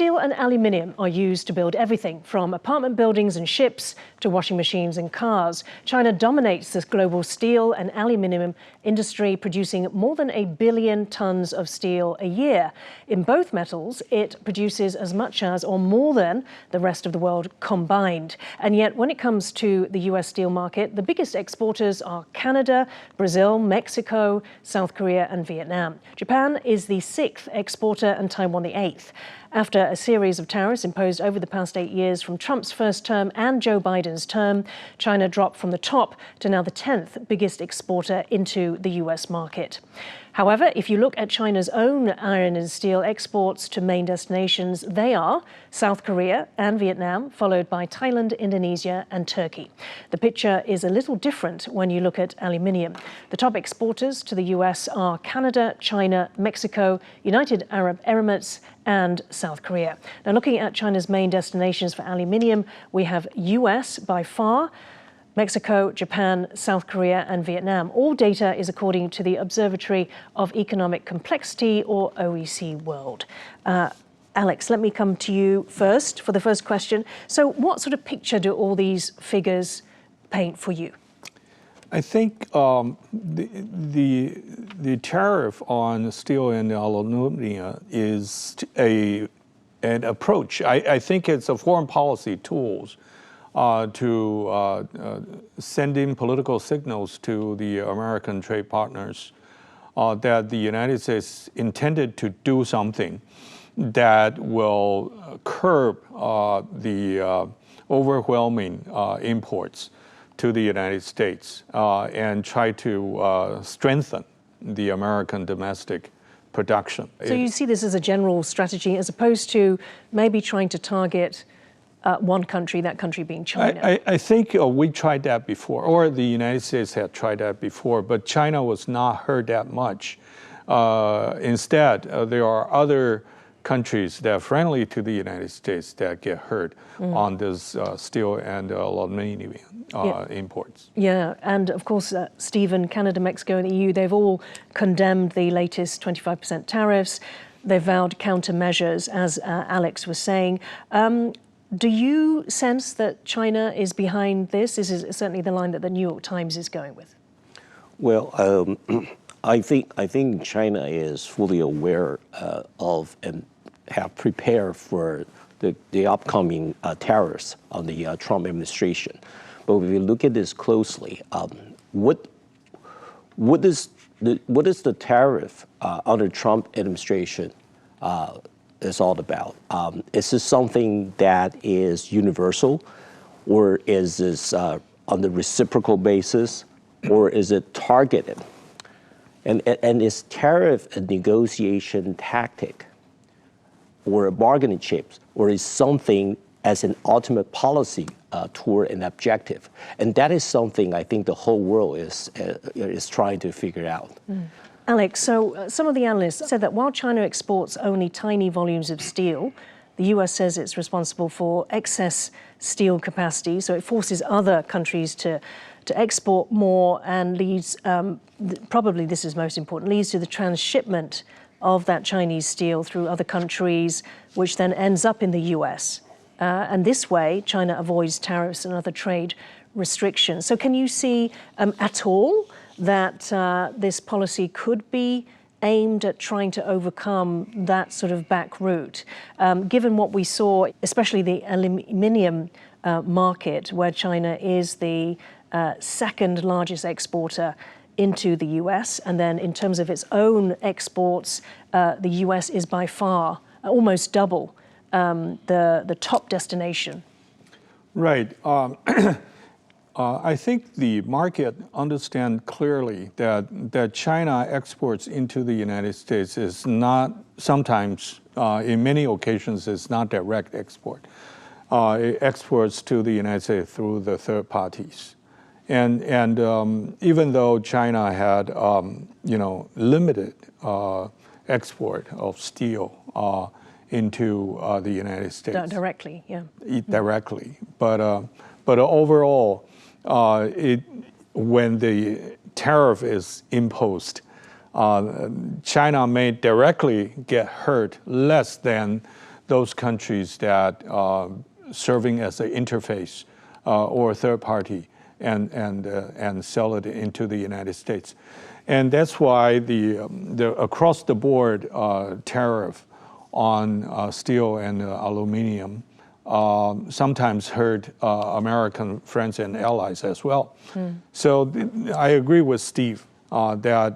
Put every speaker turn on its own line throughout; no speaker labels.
Steel and aluminium are used to build everything from apartment buildings and ships to washing machines and cars. China dominates the global steel and aluminium industry, producing more than 1 billion tons of steel a year. In both metals, it produces as much as or more than the rest of the world combined. And yet, when it comes to the US steel market, the biggest exporters are Canada, Brazil, Mexico, South Korea and Vietnam. Japan is the 6th exporter and Taiwan the 8th. After a series of tariffs imposed over the past 8 years from Trump's first term and Joe Biden's term, China dropped from the top to now the 10th biggest exporter into the US market. However, if you look at China's own iron and steel exports to main destinations, they are South Korea and Vietnam, followed by Thailand, Indonesia and Turkey. The picture is a little different when you look at aluminium. The top exporters to the US are Canada, China, Mexico, United Arab Emirates and South Korea. Now, looking at China's main destinations for aluminium, we have US by far, Mexico, Japan, South Korea and Vietnam. All data is according to the Observatory of Economic Complexity, or OEC World. Alex, let me come to you first for the first question. So what sort of picture do all these figures paint for you?
I think the tariff on steel and aluminum is an approach. I think it's a foreign policy tool to send in political signals to the American trade partners that the United States intended to do something that will curb the overwhelming imports to the United States and try to strengthen the American domestic production.
So you see this as a general strategy as opposed to maybe trying to target one country, that country being China?
I think we tried that before, or the United States had tried that before, but China was not hurt that much. Instead, there are other countries that are friendly to the United States that get hurt on this steel and aluminum imports.
Yeah, and of course, Stephen, Canada, Mexico and the EU, they've all condemned the latest 25% tariffs. They've vowed countermeasures, as Alex was saying. Do you sense that China is behind this? This is certainly the line that the New York Times is going with.
Well, I think China is fully aware of and have prepared for the upcoming tariffs on the Trump administration. But if you look at this closely, what is the tariff under Trump administration is all about? Is this something that is universal, or is this on the reciprocal basis, or is it targeted? And is tariff a negotiation tactic or a bargaining chip, or is something as an ultimate policy toward an objective? And that is something I think the whole world is trying to figure out.
Alex, so some of the analysts said that while China exports only tiny volumes of steel, the US says it's responsible for excess steel capacity, so it forces other countries to export more and leads, probably this is most important, leads to the transshipment of that Chinese steel through other countries, which then ends up in the US. And this way, China avoids tariffs and other trade restrictions. So can you see at all that this policy could be aimed at trying to overcome that sort of back route, given what we saw, especially the aluminium market, where China is the second largest exporter into the US, and then in terms of its own exports, the US is by far almost double the top destination.
Right. I think the market understands clearly that China exports into the United States is not, sometimes, in many occasions, is not direct export. It exports to the United States through the third parties. And even though China had, limited export of steel into the United States.
Directly, yeah.
Directly. But overall, when the tariff is imposed, China may directly get hurt less than those countries that serving as an interface or a third party and sell it into the United States. And that's why the across the board tariff on steel and aluminum sometimes hurt American friends and allies as well. So I agree with Steve that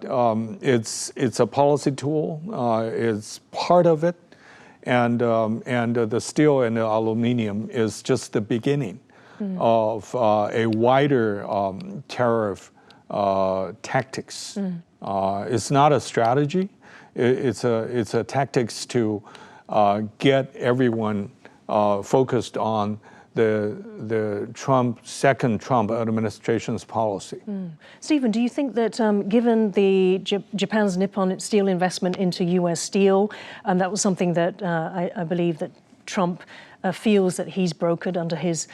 it's a policy tool. It's part of it, and the steel and the aluminum is just the beginning of a wider tariff tactics. It's not a strategy. It's a tactics to get everyone focused on the second Trump administration's policy.
Stephen, do you think that given the Japan's Nippon Steel investment into U.S. steel, that was something that I believe that Trump feels that he's brokered under his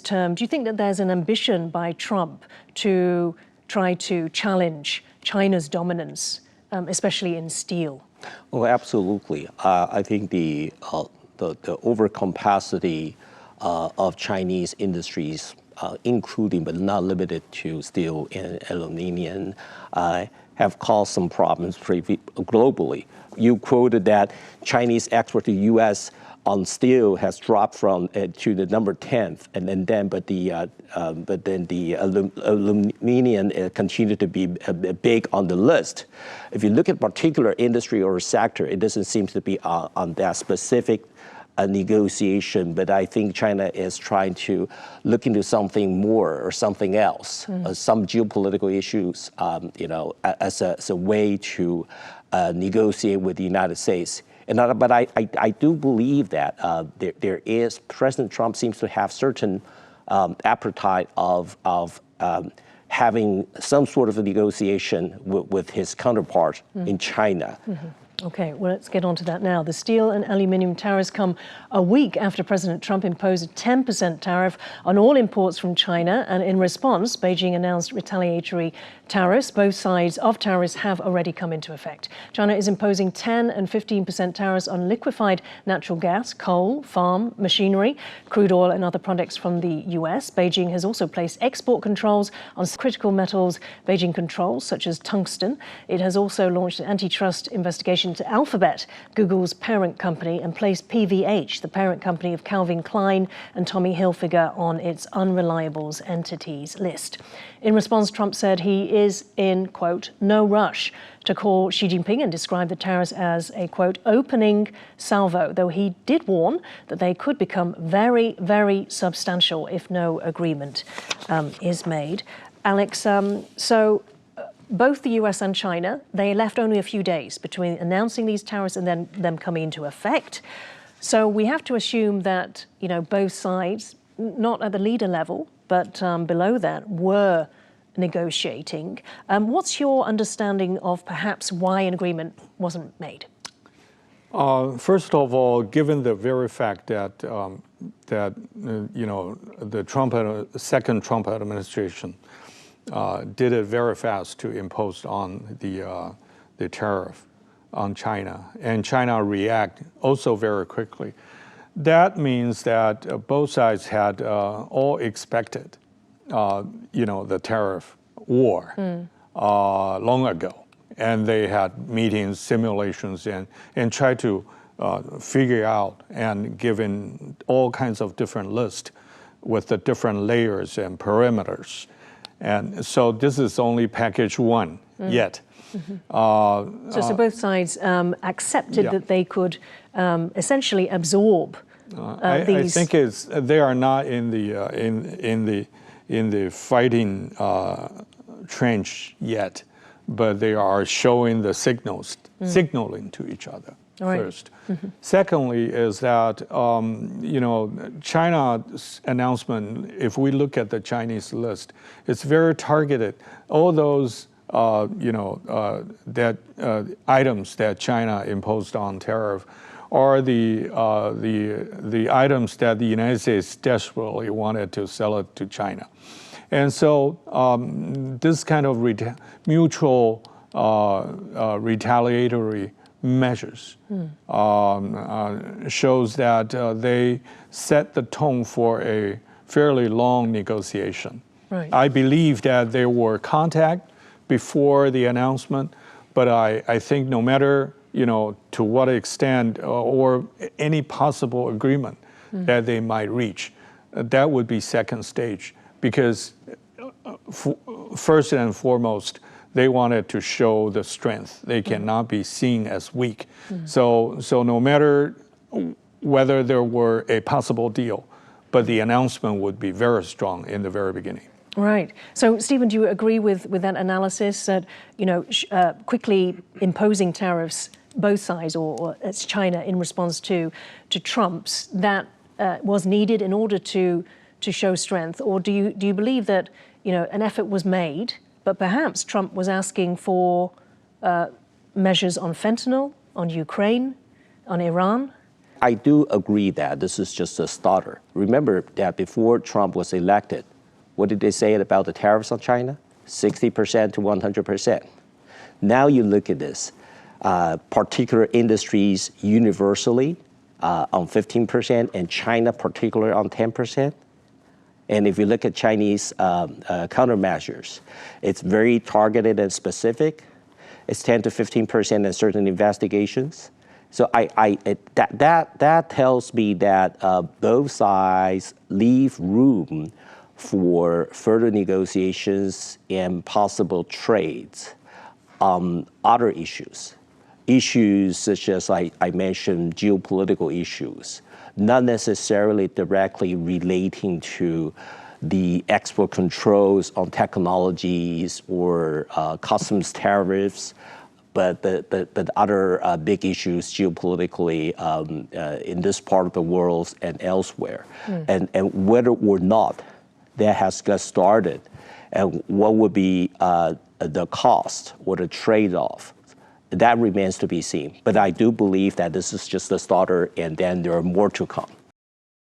term. Do you think that there's an ambition by Trump to try to challenge China's dominance, especially in steel?
Oh, absolutely. I think the overcapacity of Chinese industries, including but not limited to steel and aluminum, have caused some problems globally. You quoted that Chinese export to U.S. on steel has dropped from to the number 10th, but then the aluminum continued to be big on the list. If you look at particular industry or sector, it doesn't seem to be on that specific negotiation, but I think China is trying to look into something more or something else, some geopolitical issues, as a way to negotiate with the United States. But I do believe that President Trump seems to have certain appetite of having some sort of a negotiation with his counterpart in China.
Okay, well, let's get on to that now. The steel and aluminum tariffs come a week after President Trump imposed a 10% tariff on all imports from China. And in response, Beijing announced retaliatory tariffs. Both sides of tariffs have already come into effect. China is imposing 10 and 15% tariffs on liquefied natural gas, coal, farm machinery, crude oil and other products from the US. Beijing has also placed export controls on critical metals Beijing controls, such as tungsten. It has also launched an antitrust investigation to Alphabet, Google's parent company, and placed PVH, the parent company of Calvin Klein and Tommy Hilfiger, on its unreliables entities list. In response, Trump said he is in, quote, no rush to call Xi Jinping and describe the tariffs as a, quote, opening salvo, though he did warn that they could become very, very substantial if no agreement is made. Alex, both the US and China, they left only a few days between announcing these tariffs and then them coming into effect. So we have to assume that, both sides, not at the leader level, but below that, were negotiating. What's your understanding of perhaps why an agreement wasn't made?
First of all, given the very fact that the second Trump administration did it very fast to impose on the tariff on China, and China react also very quickly. That means that both sides had all expected, the tariff war long ago, and they had meetings, simulations, and tried to figure out and given all kinds of different lists with the different layers and perimeters. And so this is only package one yet.
So both sides accepted that they could essentially absorb these.
I think they are not in the fighting trench yet, but they are showing the signaling to each other. First. Secondly is that, China's announcement, if we look at the Chinese list, it's very targeted. All those, items that China imposed on tariff are the items that the United States desperately wanted to sell it to China. And so this kind of mutual retaliatory measures shows that they set the tone for a fairly long negotiation.
Right.
I believe that there were contact before the announcement, but I think no matter to what extent or any possible agreement that they might reach, that would be second stage, because first and foremost, they wanted to show the strength. They cannot be seen as weak. So no matter whether there were a possible deal, but the announcement would be very strong in the very beginning.
Right. So, Stephen, do you agree with that analysis that quickly imposing tariffs, both sides, or it's China in response to Trump's, that was needed in order to show strength, or do you believe that an effort was made, but perhaps Trump was asking for measures on fentanyl, on Ukraine, on Iran?
I do agree that this is just a starter. Remember that before Trump was elected, what did they say about the tariffs on China? 60% to 100%. Now you look at this, particular industries universally on 15%, and China particularly on 10%. And if you look at Chinese countermeasures, it's very targeted and specific. It's 10 to 15% in certain investigations. So that tells me that both sides leave room for further negotiations and possible trades on other issues. Issues such as I mentioned, geopolitical issues, not necessarily directly relating to the export controls on technologies or customs tariffs, but other big issues geopolitically in this part of the world and elsewhere. And whether or not that has got started, and what would be the cost or the trade-off, that remains to be seen. But I do believe that this is just a starter, and then there are more to come.